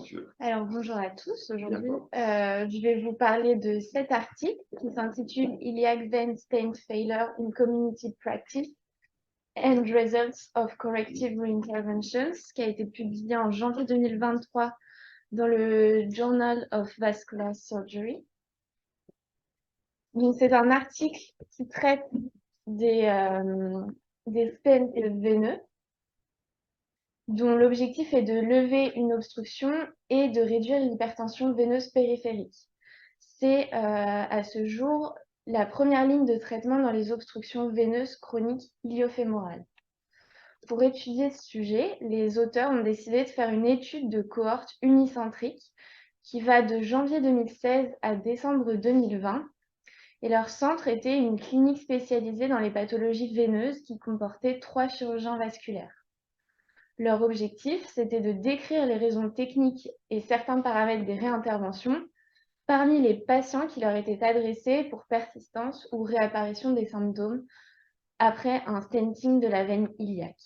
tu veux. Alors, bonjour à tous. Aujourd'hui, D'accord. je vais vous parler de cet article qui s'intitule Iliac Vein Stent Failure in Community Practice and Results of Corrective Reinterventions, qui a été publié en janvier 2023 dans le Journal of Vascular Surgery. Donc, c'est un article qui traite des stents veineux, dont l'objectif est de lever une obstruction et de réduire l'hypertension veineuse périphérique. C'est à ce jour la première ligne de traitement dans les obstructions veineuses chroniques iliofémorales. Pour étudier ce sujet, les auteurs ont décidé de faire une étude de cohorte unicentrique qui va de janvier 2016 à décembre 2020. Et leur centre était une clinique spécialisée dans les pathologies veineuses qui comportait 3 chirurgiens vasculaires. Leur objectif, c'était de décrire les raisons techniques et certains paramètres des réinterventions parmi les patients qui leur étaient adressés pour persistance ou réapparition des symptômes après un stenting de la veine iliaque.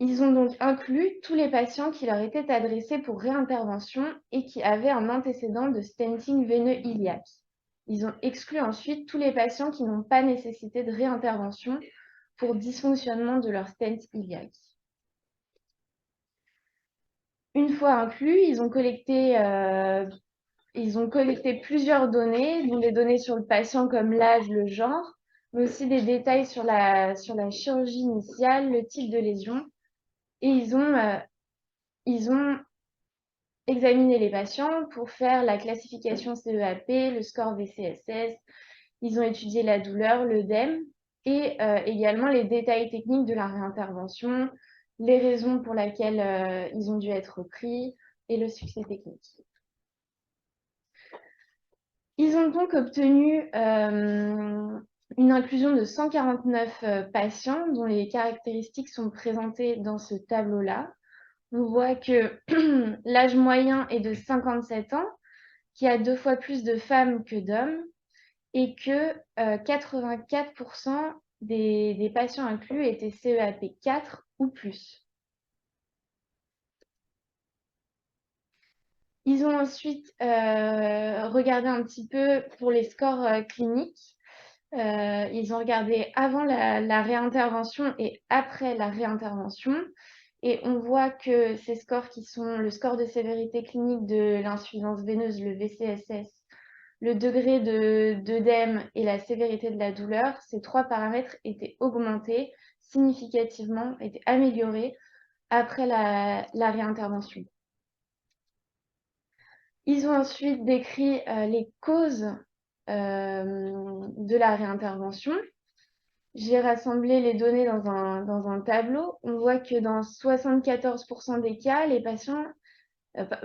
Ils ont donc inclus tous les patients qui leur étaient adressés pour réintervention et qui avaient un antécédent de stenting veineux iliaque. Ils ont exclu ensuite tous les patients qui n'ont pas nécessité de réintervention pour dysfonctionnement de leur stent iliaque. Une fois inclus, ils ont collecté plusieurs données, dont des données sur le patient comme l'âge, le genre, mais aussi des détails sur la chirurgie initiale, le type de lésion. Et ils ont examiné les patients pour faire la classification CEAP, le score VCSS. Ils ont étudié la douleur, l'œdème, et également les détails techniques de la réintervention, les raisons pour lesquelles ils ont dû être pris et le succès technique. Ils ont donc obtenu une inclusion de 149 patients dont les caractéristiques sont présentées dans ce tableau-là. On voit que l'âge moyen est de 57 ans, qu'il y a 2 fois plus de femmes que d'hommes et que 84% des patients inclus étaient CEAP 4 ou plus. Ils ont ensuite regardé un petit peu pour les scores cliniques. Ils ont regardé avant la réintervention et après la réintervention. Et on voit que ces scores qui sont le score de sévérité clinique de l'insuffisance veineuse, le VCSS, le degré d'œdème et la sévérité de la douleur, ces 3 paramètres étaient augmentés significativement, étaient améliorés après la réintervention. Ils ont ensuite décrit les causes de la réintervention. J'ai rassemblé les données dans un tableau. On voit que dans 74% des cas, les patients,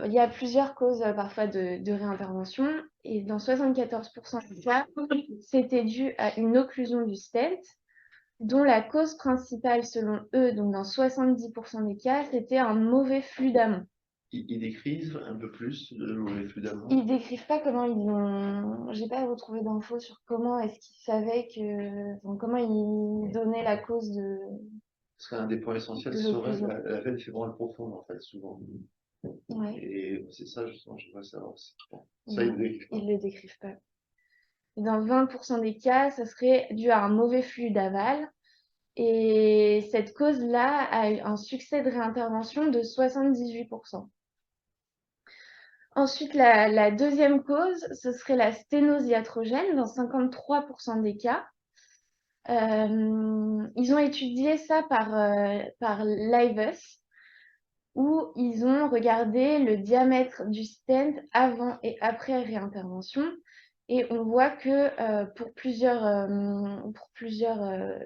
il y a plusieurs causes parfois de réintervention, et dans 74% des cas, c'était dû à une occlusion du stent, dont la cause principale, selon eux, donc dans 70% des cas, c'était un mauvais flux d'amont. Ils décrivent un peu plus le mauvais flux d'amont. Ils décrivent pas comment ils ont. J'ai pas retrouvé d'infos sur comment est-ce qu'ils savaient que. Enfin, comment ils donnaient la cause de. Parce qu'un des points essentiels serait la veine fémorale profonde, en fait, souvent. Ouais. Et c'est ça, justement, je voudrais savoir aussi. Ça, ils le décrivent pas. Et dans 20% des cas, ça serait dû à un mauvais flux d'aval. Et cette cause-là a eu un succès de réintervention de 78%. Ensuite, la deuxième cause, ce serait la sténose iatrogène dans 53% des cas. Ils ont étudié ça par LIVUS, où ils ont regardé le diamètre du stent avant et après réintervention. Et on voit que pour plusieurs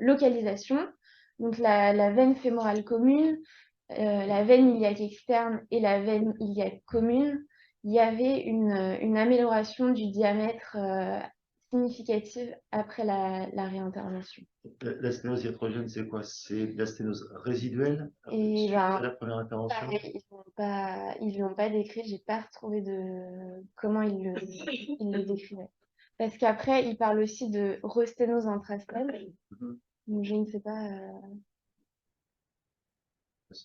localisations, donc la veine fémorale commune, la veine iliaque externe et la veine iliaque commune, il y avait une amélioration du diamètre significative après la réintervention. La sténose iatrogène, c'est quoi? C'est de la sténose résiduelle Et suite à la première intervention? pareil, ils l'ont pas décrit, j'ai pas retrouvé de comment ils le décrivaient. Parce qu'après, ils parlent aussi de resténose intrastène. Donc je ne sais pas.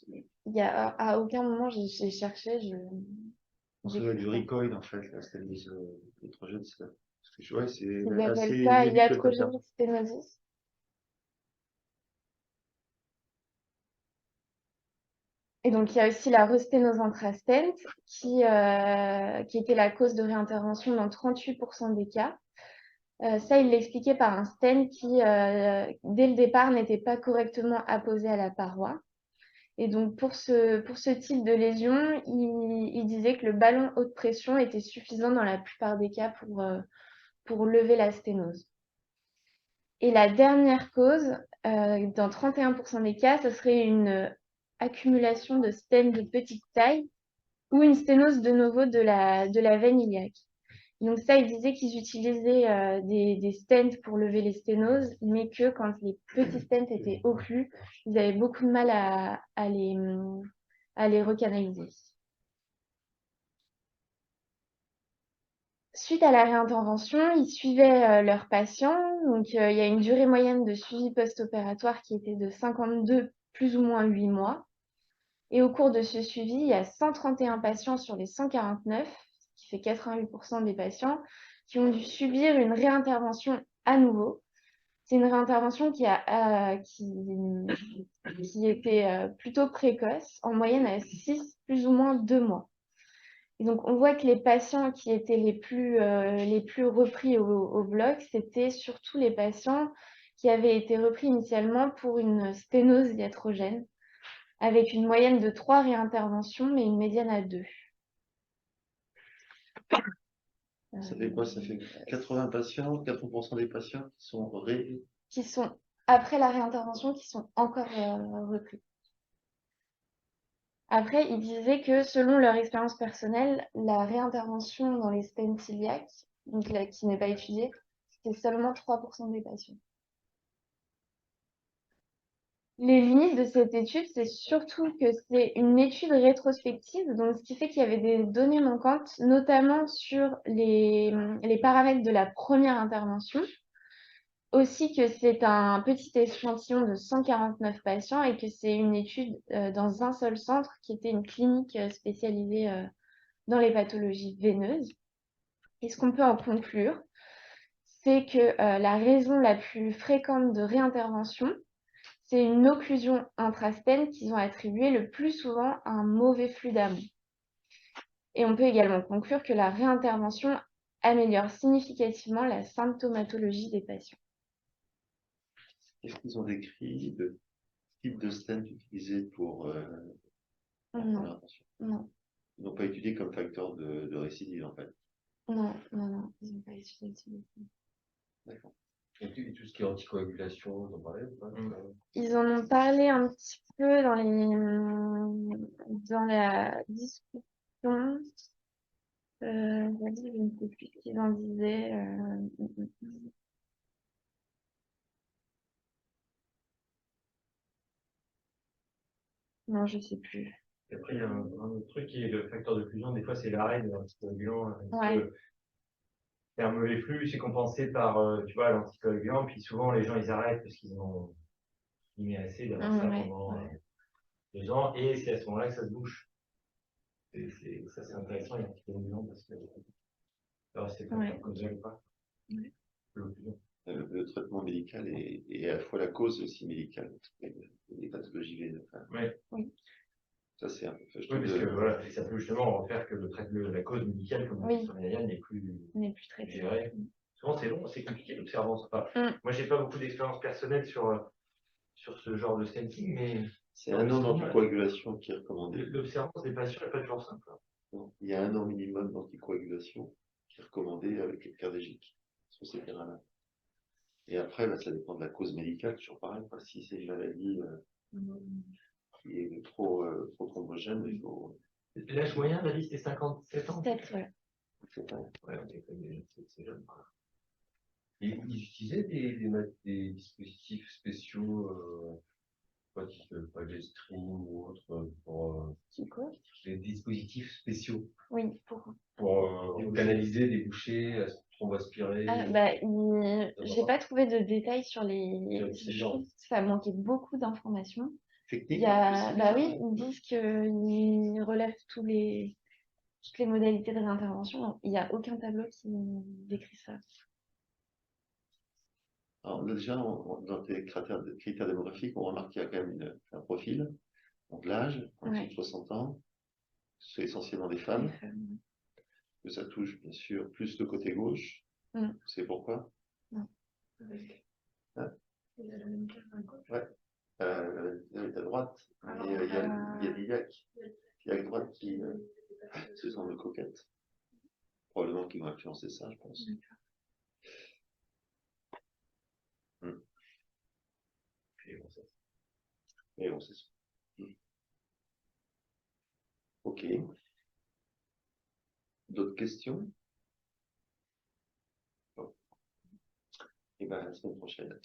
Il y a, à aucun moment, j'ai cherché. Ça doit être du Ricoil, en fait, la sténose électrogène. Parce que, ouais, c'est Ils assez appellent ça inédit comme terme. iatrogenic stenosis. Et donc, il y a aussi la resténose intrastent qui était la cause de réintervention dans 38% des cas. Ça, il l'expliquait par un stent qui, dès le départ, n'était pas correctement apposé à la paroi. Et donc, pour ce type de lésion, il disait que le ballon haute pression était suffisant dans la plupart des cas pour lever la sténose. Et la dernière cause, dans 31% des cas, ce serait une accumulation de stènes de petite taille ou une sténose de novo de la veine iliaque. Donc ça, ils disaient qu'ils utilisaient des stents pour lever les sténoses, mais que quand les petits stents étaient occlus, ils avaient beaucoup de mal à les recanaliser. Suite à la réintervention, ils suivaient leurs patients. Donc, il y a une durée moyenne de suivi post-opératoire qui était de 52, plus ou moins 8 mois. Et au cours de ce suivi, il y a 131 patients sur les 149, ce qui fait 88% des patients, qui ont dû subir une réintervention à nouveau. C'est une réintervention qui était plutôt précoce, en moyenne à 6, plus ou moins 2 mois. Et donc, on voit que les patients qui étaient les plus repris au bloc, c'était surtout les patients qui avaient été repris initialement pour une sténose iatrogène, avec une moyenne de 3 réinterventions, mais une médiane à 2. Ça fait quoi? Ça fait 80 patients, 80% des patients qui sont, après la réintervention, qui sont encore repris. Après, ils disaient que selon leur expérience personnelle, la réintervention dans les stents iliaques, donc là, qui n'est pas étudiée, c'était seulement 3% des patients. Les limites de cette étude, c'est surtout que c'est une étude rétrospective, donc ce qui fait qu'il y avait des données manquantes, notamment sur les paramètres de la première intervention. Aussi que c'est un petit échantillon de 149 patients et que c'est une étude dans un seul centre qui était une clinique spécialisée dans les pathologies veineuses. Et ce qu'on peut en conclure, c'est que la raison la plus fréquente de réintervention, c'est une occlusion intrastène qu'ils ont attribuée le plus souvent à un mauvais flux d'amont. Et on peut également conclure que la réintervention améliore significativement la symptomatologie des patients. Est-ce qu'ils ont décrit le type de stent utilisé pour la Non, première intervention? non, Ils n'ont pas étudié comme facteur de récidive, en fait. non, ils n'ont pas étudié le type. D'accord. Et tout ce qui est anticoagulation, vous en parlez ou pas? Ils en ont parlé un petit peu dans la discussion. Je ne sais plus ce qu'ils en disaient. Non, je ne sais plus. Et après, il y a un autre truc qui est le facteur d'occlusion. Des fois, c'est l'arrêt de l'anticoagulant. Ouais. Un mauvais flux, c'est compensé par, tu vois, l'anticoagulant. Puis souvent, les gens, ils arrêtent parce qu'ils ont mis assez d'avoir ça pendant 2 ans. Et c'est à ce moment-là que ça se bouche. Ça, c'est intéressant, l'anticoagulant, parce que alors, c'est pas causal ou pas. L'occlusion. Le traitement médical est à la fois la cause aussi médicale des pathologies veineuses. Oui. Ça, c'est un peu. Oui, parce que voilà, ça peut justement faire que la cause médicale, comme Oui. sur les n'est plus traitée. gérée. Souvent, c'est long, c'est compliqué l'observance. Moi, j'ai pas beaucoup d'expérience personnelle sur ce genre de stenting, mais c'est 1 an d'anticoagulation qui est recommandé. L'observance des patients n'est pas toujours simple. Non, il y a 1 an minimum d'anticoagulation qui est recommandé avec les cardégiques sur ces terrains-là. Et après, ça dépend de la cause médicale, toujours pareil. Si c'est une maladie qui est trop thrombogène, il faut. L'âge moyen, la liste est 57 ans. Peut-être, ouais. C'est jeune. Et ils utilisaient des dispositifs spéciaux, pas des streams ou autre, pour des dispositifs spéciaux. Oui, pour canaliser, déboucher, thromboaspirer. J'ai pas trouvé de détails sur les choses. Ça manquait beaucoup d'informations. technique. Bah oui, ils disent qu'ils relèvent toutes les modalités de réintervention. Il n'y a aucun tableau qui décrit ça. Alors, déjà, dans tes critères démographiques, on remarque qu'il y a quand même un profil. Donc l'âge, en dessous de 60 ans, c'est essentiellement des femmes. Que ça touche, bien sûr, plus le côté gauche. C'est pourquoi? Non. Hein? Il y a la même carte à gauche. Ouais. Elle est à droite. Mais il y a des qui à droite qui se semblent coquettes. Probablement qui vont influencer ça, je pense. Et bon, c'est ça. Ok. D'autres questions? Bon. Et bien, à la semaine prochaine.